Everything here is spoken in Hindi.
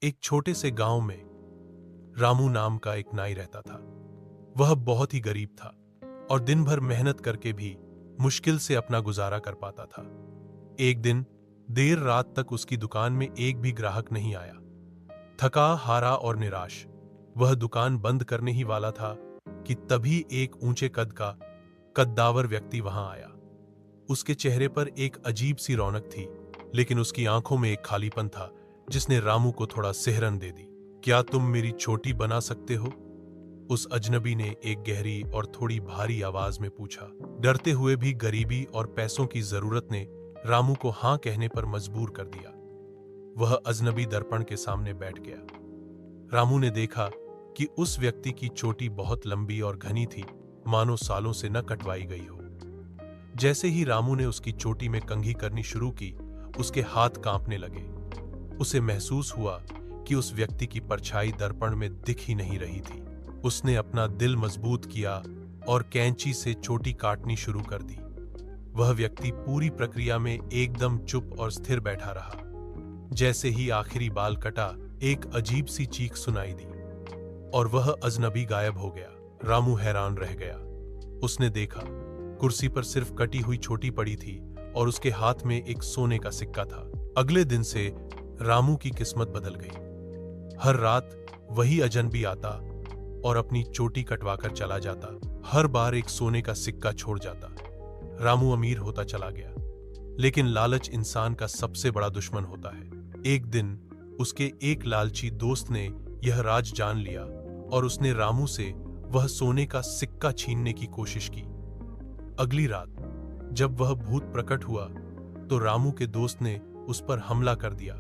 एक छोटे से गांव में रामू नाम का एक नाई रहता था। वह बहुत ही गरीब था और दिन भर मेहनत करके भी मुश्किल से अपना गुजारा कर पाता था। एक दिन देर रात तक उसकी दुकान में एक भी ग्राहक नहीं आया। थका हारा और निराश वह दुकान बंद करने ही वाला था कि तभी एक ऊंचे कद का कद्दावर व्यक्ति वहां आया। उसके चेहरे पर एक अजीब सी रौनक थी, लेकिन उसकी आंखों में एक खालीपन था जिसने रामू को थोड़ा सिहरन दे दी। क्या तुम मेरी चोटी बना सकते हो? उस अजनबी ने एक गहरी और थोड़ी भारी आवाज में पूछा। डरते हुए भी गरीबी और पैसों की जरूरत ने रामू को हां कहने पर मजबूर कर दिया। वह अजनबी दर्पण के सामने बैठ गया। रामू ने देखा कि उस व्यक्ति की चोटी बहुत लंबी और घनी थी, मानो सालों से न कटवाई गई हो। जैसे ही रामू ने उसकी चोटी में कंघी करनी शुरू की, उसके हाथ कांपने लगे। उसे महसूस हुआ कि उस व्यक्ति की परछाई दर्पण में दिख ही नहीं रही थी। उसने अपना दिल मजबूत किया और कैंची से चोटी काटनी शुरू कर दी। वह व्यक्ति पूरी प्रक्रिया में एकदम चुप और स्थिर बैठा रहा। जैसे ही आखिरी बाल कटा, एक अजीब सी चीख सुनाई दी और वह अजनबी गायब हो गया। रामू हैरान रह गया। उसने देखा कुर्सी पर सिर्फ कटी हुई चोटी पड़ी थी और उसके हाथ में एक सोने का सिक्का था। अगले दिन से रामू की किस्मत बदल गई। हर रात वही अजनबी आता और अपनी चोटी कटवाकर चला जाता। हर बार एक सोने का सिक्का छोड़ जाता। रामू अमीर होता चला गया, लेकिन लालच इंसान का सबसे बड़ा दुश्मन होता है। एक दिन उसके एक लालची दोस्त ने यह राज जान लिया और उसने रामू से वह सोने का सिक्का छीनने की कोशिश की। अगली रात जब वह भूत प्रकट हुआ तो रामू के दोस्त ने उस पर हमला कर दिया।